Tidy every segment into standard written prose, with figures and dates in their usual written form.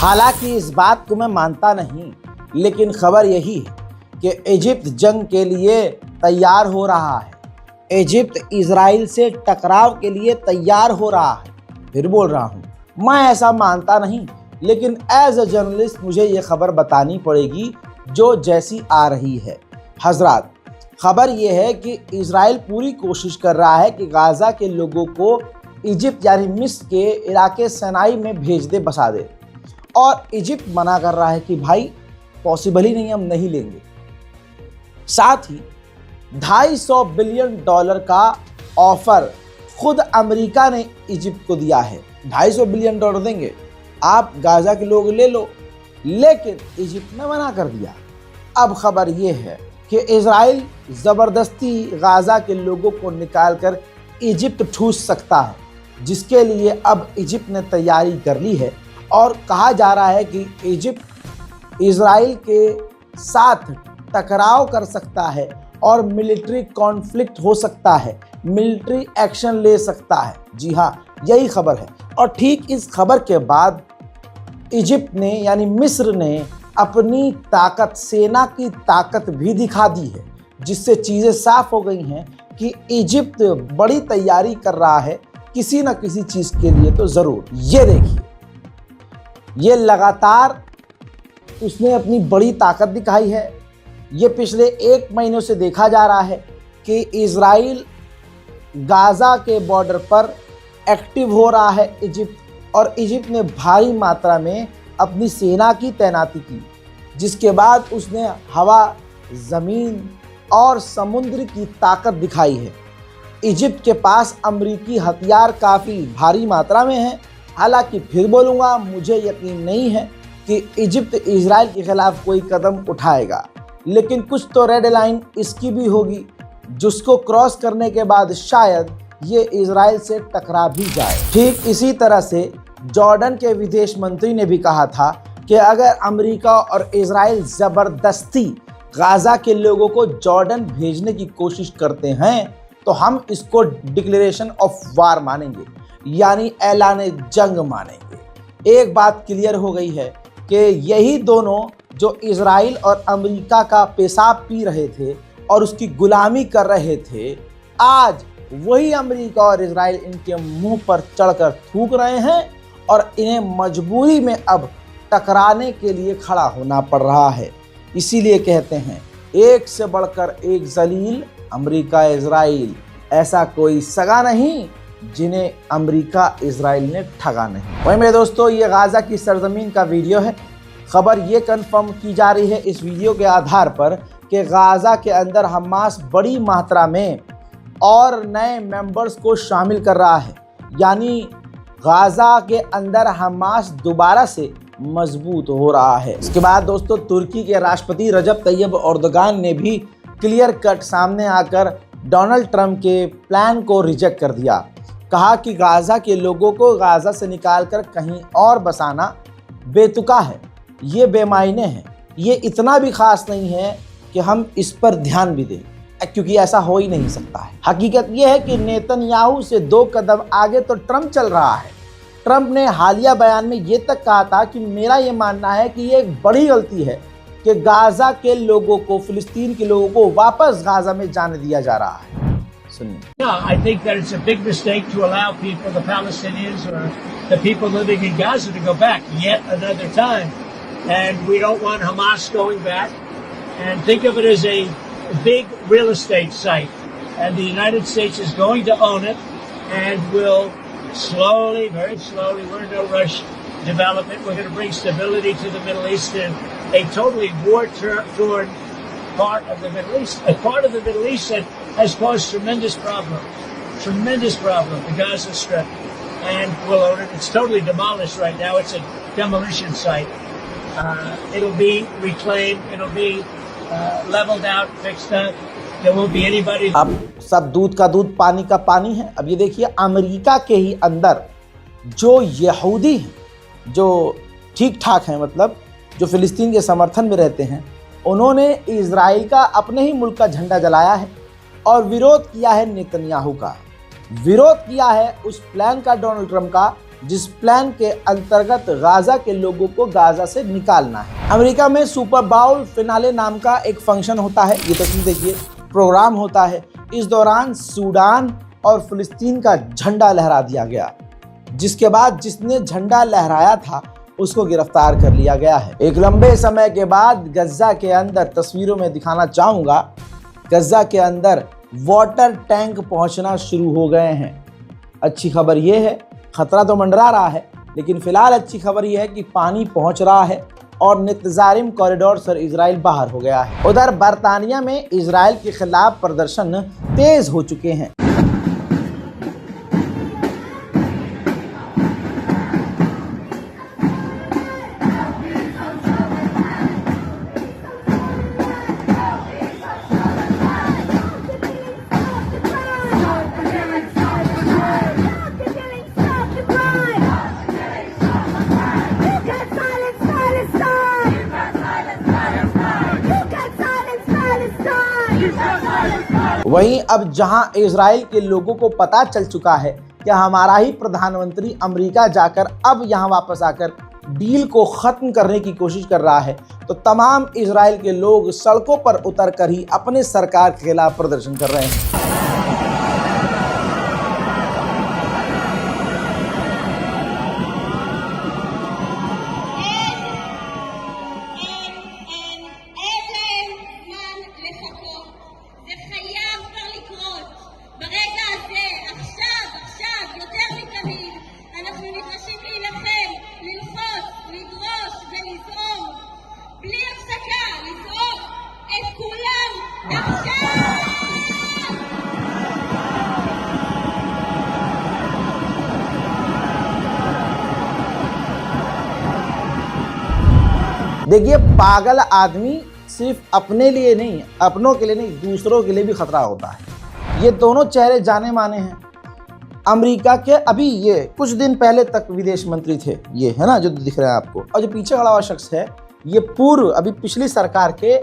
हालांकि इस बात को मैं मानता नहीं, लेकिन खबर यही है कि इजिप्ट जंग के लिए तैयार हो रहा है। इजिप्ट इजराइल से टकराव के लिए तैयार हो रहा है। फिर बोल रहा हूँ, मैं ऐसा मानता नहीं, लेकिन एज अ जर्नलिस्ट मुझे ये खबर बतानी पड़ेगी जो जैसी आ रही है। हजरात, खबर ये है कि इजराइल पूरी कोशिश कर रहा है कि गाज़ा के लोगों को इजिप्ट यानी मिस्र के इलाके सनाई में भेज दे, बसा दे, और इजिप्ट मना कर रहा है कि भाई पॉसिबल ही नहीं, हम नहीं लेंगे। साथ ही $250 बिलियन का ऑफर खुद अमेरिका ने इजिप्ट को दिया है। $250 बिलियन देंगे, आप गाज़ा के लोग ले लो, लेकिन इजिप्ट ने मना कर दिया। अब खबर यह है कि इजराइल ज़बरदस्ती गाज़ा के लोगों को निकालकर इजिप्ट ठूस सकता है, जिसके लिए अब इजिप्ट ने तैयारी कर ली है। और कहा जा रहा है कि इजिप्ट इजराइल के साथ टकराव कर सकता है और मिलिट्री कॉन्फ्लिक्ट हो सकता है, मिलिट्री एक्शन ले सकता है। जी हाँ, यही खबर है। और ठीक इस खबर के बाद इजिप्ट ने यानी मिस्र ने अपनी ताकत, सेना की ताकत भी दिखा दी है, जिससे चीज़ें साफ हो गई हैं कि इजिप्ट बड़ी तैयारी कर रहा है किसी न किसी चीज़ के लिए तो ज़रूर। ये देखिए, ये लगातार उसने अपनी बड़ी ताकत दिखाई है। ये पिछले 1 महीनों से देखा जा रहा है कि इजराइल गाज़ा के बॉर्डर पर एक्टिव हो रहा है इजिप्ट, और इजिप्ट ने भारी मात्रा में अपनी सेना की तैनाती की, जिसके बाद उसने हवा, ज़मीन और समुद्र की ताकत दिखाई है। इजिप्ट के पास अमेरिकी हथियार काफ़ी भारी मात्रा में हैं। हालांकि फिर बोलूँगा, मुझे यकीन नहीं है कि इजिप्ट इजराइल के खिलाफ कोई कदम उठाएगा, लेकिन कुछ तो रेड लाइन इसकी भी होगी, जिसको क्रॉस करने के बाद शायद ये इजराइल से टकरा भी जाए। ठीक इसी तरह से जॉर्डन के विदेश मंत्री ने भी कहा था कि अगर अमेरिका और इजराइल ज़बरदस्ती गाज़ा के लोगों को जॉर्डन भेजने की कोशिश करते हैं तो हम इसको डिक्लेरेशन ऑफ वार मानेंगे, यानी ऐलान जंग मानेंगे। एक बात क्लियर हो गई है कि यही दोनों जो इजराइल और अमेरिका का पेशाब पी रहे थे और उसकी गुलामी कर रहे थे, आज वही अमेरिका और इजराइल इनके मुंह पर चढ़कर थूक रहे हैं और इन्हें मजबूरी में अब टकराने के लिए खड़ा होना पड़ रहा है। इसीलिए कहते हैं, एक से बढ़कर एक जलील अमेरिका इजराइल, ऐसा कोई सगा नहीं जिन्हें अमेरिका इजराइल ने ठगा नहीं। वही मेरे दोस्तों, ये गाज़ा की सरजमीन का वीडियो है। खबर ये कंफर्म की जा रही है इस वीडियो के आधार पर कि गाज़ा के अंदर हमास बड़ी मात्रा में और नए मेंबर्स को शामिल कर रहा है, यानी गाज़ा के अंदर हमास दोबारा से मजबूत हो रहा है। इसके बाद दोस्तों, तुर्की के राष्ट्रपति रजब तैयब एर्दोगान ने भी क्लियर कट सामने आकर डोनाल्ड ट्रंप के प्लान को रिजेक्ट कर दिया। कहा कि गाज़ा के लोगों को गाज़ा से निकालकर कहीं और बसाना बेतुका है, ये बेमायने है, ये इतना भी ख़ास नहीं है कि हम इस पर ध्यान भी दें, क्योंकि ऐसा हो ही नहीं सकता है। हकीकत यह है कि नेतन्याहू से 2 कदम आगे तो ट्रंप चल रहा है। ट्रंप ने हालिया बयान में ये तक कहा था कि मेरा ये मानना है कि ये एक बड़ी गलती है कि गाज़ा के लोगों को, फिलिस्तीन के लोगों को वापस गाज़ा में जाने दिया जा रहा है। सुनिए। Yeah, I think that it's a big mistake to allow people, the Palestinians or the people living in Gaza, to go back yet another time. And we don't want Hamas going back. And think of it as a big real estate site. And the United States is going to own it and will slowly, very slowly, we're in no rush, develop it. We're going to bring stability to the Middle East and a totally war-torn part of the Middle East, a part of the Middle East that has caused tremendous problem, the Gaza Strip, and we'll own it. It's totally demolished right now. It's a demolition site. It'll be reclaimed. It'll be leveled out, fixed up. There won't be anybody. अब सब दूध का दूध, पानी का पानी है। अब ये देखिए, अमेरिका के ही अंदर जो यहूदी हैं, जो ठीक ठाक हैं, मतलब जो फिलिस्तीन के समर्थन में रहते हैं, उन्होंने इजराइल का, अपने ही मुल्क का झंडा जलाया है और विरोध किया है नेतन्याहू का, विरोध किया है उस प्लान का डोनाल्ड ट्रंप का जिस प्लान के अंतर्गत गाजा के लोगों को गाजा से निकालना है। अमेरिका में सुपर बाउल फिनाले नाम का एक फंक्शन होता है, ये तस्वीर देखिए, प्रोग्राम होता है। इस दौरान सूडान और फिलिस्तीन का झंडा लहरा दिया गया, जिसके बाद जिसने झंडा लहराया था उसको गिरफ्तार कर लिया गया है। एक लंबे समय के बाद गज्जा के अंदर, तस्वीरों में दिखाना चाहूंगा, गज्जा के अंदर वाटर टैंक पहुंचना शुरू हो गए हैं। अच्छी खबर यह है, खतरा तो मंडरा रहा है, लेकिन फिलहाल अच्छी खबर यह है कि पानी पहुंच रहा है और नितजारिम कॉरिडोर से इजराइल बाहर हो गया है। उधर बर्तानिया में इजराइल के खिलाफ प्रदर्शन तेज हो चुके हैं। वहीं अब जहां इजराइल के लोगों को पता चल चुका है कि हमारा ही प्रधानमंत्री अमेरिका जाकर अब यहां वापस आकर डील को खत्म करने की कोशिश कर रहा है, तो तमाम इजराइल के लोग सड़कों पर उतरकर ही अपने सरकार के खिलाफ प्रदर्शन कर रहे हैं। देखिए, पागल आदमी सिर्फ अपने लिए नहीं, अपनों के लिए नहीं, दूसरों के लिए भी खतरा होता है। ये दोनों चेहरे जाने माने हैं अमेरिका के। अभी ये कुछ दिन पहले तक विदेश मंत्री थे, ये है ना जो दिख रहे हैं आपको, और जो पीछे खड़ा हुआ शख्स है ये पूर्व अभी पिछली सरकार के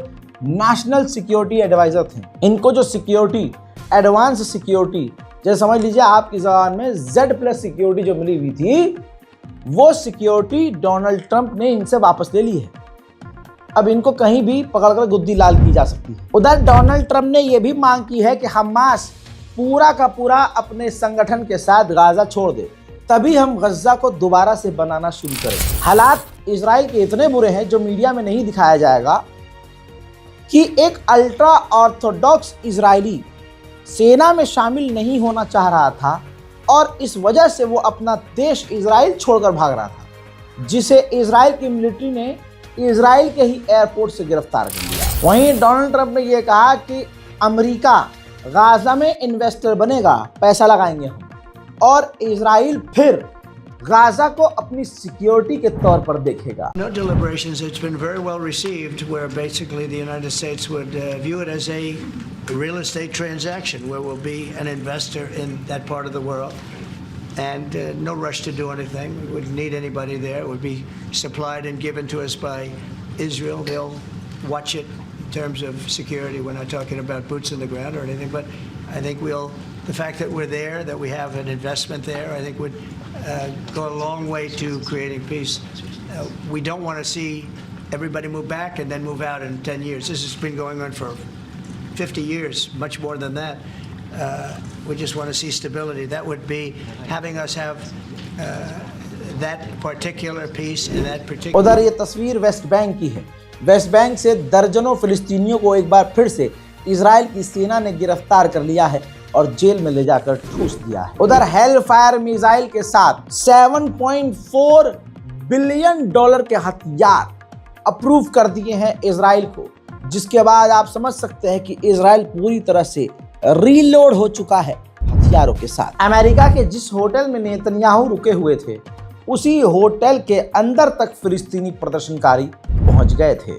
नेशनल सिक्योरिटी एडवाइजर थे। इनको जो सिक्योरिटी, एडवांस सिक्योरिटी, जैसे समझ लीजिए आपकी ज़बान में Z+ सिक्योरिटी जो मिली हुई थी, वो सिक्योरिटी डोनाल्ड ट्रंप ने इनसे वापस ले ली है। अब इनको कहीं भी पकड़कर गुद्दी लाल की जा सकती है। उधर डोनाल्ड ट्रंप ने यह भी मांग की है कि हमास पूरा का पूरा अपने संगठन के साथ गाजा छोड़ दे, तभी हम गज्जा को दोबारा से बनाना शुरू करें। हालात इजराइल के इतने बुरे हैं जो मीडिया में नहीं दिखाया जाएगा कि एक अल्ट्रा ऑर्थोडॉक्स इजरायली सेना में शामिल नहीं होना चाह रहा था और इस वजह से वो अपना देश इजराइल छोड़कर भाग रहा था, जिसे इजराइल की मिलिट्री ने इजराइल के ही एयरपोर्ट से गिरफ्तार कर लिया। वहीं डोनाल्ड ट्रंप ने यह कहा कि अमेरिका गाजा में इन्वेस्टर बनेगा, पैसा लगाएंगे हम, और इजराइल फिर गाजा को अपनी सिक्योरिटी के तौर पर देखेगा। No deliberations. It's been very well received, where basically the United States would view it as a real estate transaction, where we'll be an investor in that part of the world, and no rush to do anything. We wouldn't need anybody there. It would be supplied and given to us by Israel. They'll watch it in terms of security. We're not talking about boots on the ground or anything, but I think the fact that we're there, that we have an investment there, I think would go a long way to creating peace. We don't want to see everybody move back and then move out in 10 years. This has been going on for 50 years, much more than that. We just want to see stability. That would be having us have that particular peace in that particular. उधर ये तस्वीर West Bank की है। West Bank से दर्जनों फिलिस्तीनियों को एक बार फिर से इजराइल की सेना ने गिरफ्तार कर लिया है और जेल में ले जाकर ठूस दिया है। उधर हेल फायर मिसाइल के साथ $7.4 बिलियन के हथियार अप्रूव कर दिए हैं इजराइल को, जिसके बाद आप समझ सकते हैं कि इजराइल पूरी तरह से रीलोड हो चुका है हथियारों के साथ। अमेरिका के जिस होटल में नेतन्याहू रुके हुए थे, उसी होटल के अंदर तक फिलिस्तीनी प्रदर्शनकारी पहुंच गए थे।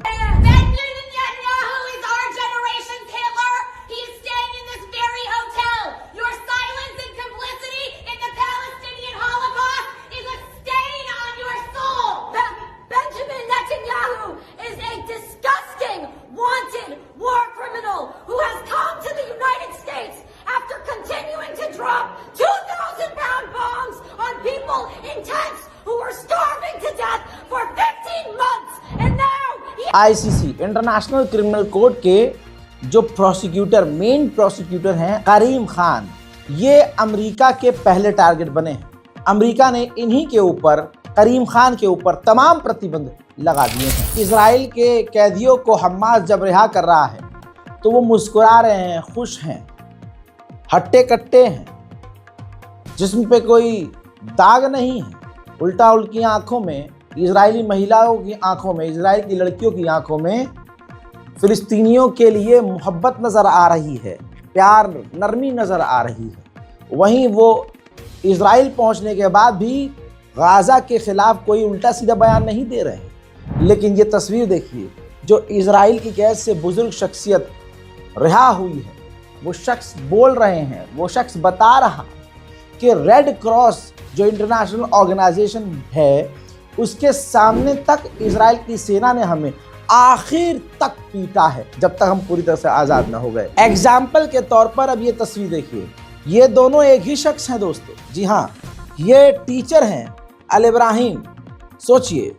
Drop 2,000-pound bombs on people in ICC international criminal court के जो मेन प्रोसिक्यूटर हैं करीम खान, ये अमेरिका के पहले टारगेट बने हैं। अमेरिका ने इन्हीं के ऊपर, करीम खान के ऊपर तमाम प्रतिबंध लगा दिए हैं। इजराइल के कैदियों को हमास जब रिहा कर रहा है तो वो मुस्कुरा रहे हैं, खुश हैं, हट्टे कट्टे हैं, जिस्म पे कोई दाग नहीं है। उल्टा उनकी आंखों में, इजरायली महिलाओं की आंखों में, इजराइल की लड़कियों की आंखों में फिलिस्तीनियों के लिए मोहब्बत नज़र आ रही है, प्यार, नरमी नज़र आ रही है। वहीं वो इजराइल पहुंचने के बाद भी गाज़ा के ख़िलाफ़ कोई उल्टा सीधा बयान नहीं दे रहे। लेकिन ये तस्वीर देखिए, जो इजराइल की कैद से बुजुर्ग शख्सियत रिहा हुई है, वो शख्स बोल रहे हैं, वो शख्स बता रहा कि रेड क्रॉस जो इंटरनेशनल ऑर्गेनाइजेशन है, उसके सामने तक इजराइल की सेना ने हमें आखिर तक पीटा है, जब तक हम पूरी तरह से आज़ाद न हो गए। एग्जाम्पल के तौर पर अब ये तस्वीर देखिए, ये दोनों एक ही शख्स हैं दोस्तों। जी हाँ, ये टीचर हैं अल इब्राहिम। सोचिए,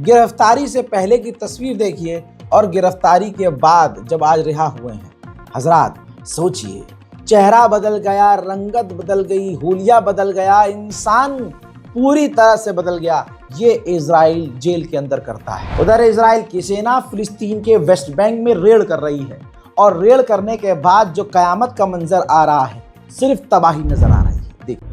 गिरफ्तारी से पहले की तस्वीर देखिए और गिरफ्तारी के बाद जब आज रिहा हुए हैं। हजरात सोचिए, चेहरा बदल गया, रंगत बदल गई, हुलिया बदल गया, इंसान पूरी तरह से बदल गया। ये इजराइल जेल के अंदर करता है। उधर इजराइल की सेना फिलिस्तीन के वेस्ट बैंक में रेड कर रही है और रेड करने के बाद जो कयामत का मंजर आ रहा है, सिर्फ तबाही नजर आ रही है। देखिए,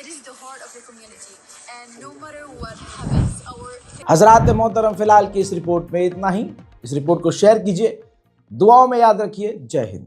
It is the heart of the community and no matter what happens our हजरात मोहतरम, फिलहाल की इस रिपोर्ट में इतना ही। इस रिपोर्ट को शेयर कीजिए, दुआओं में याद रखिए। जय हिंद।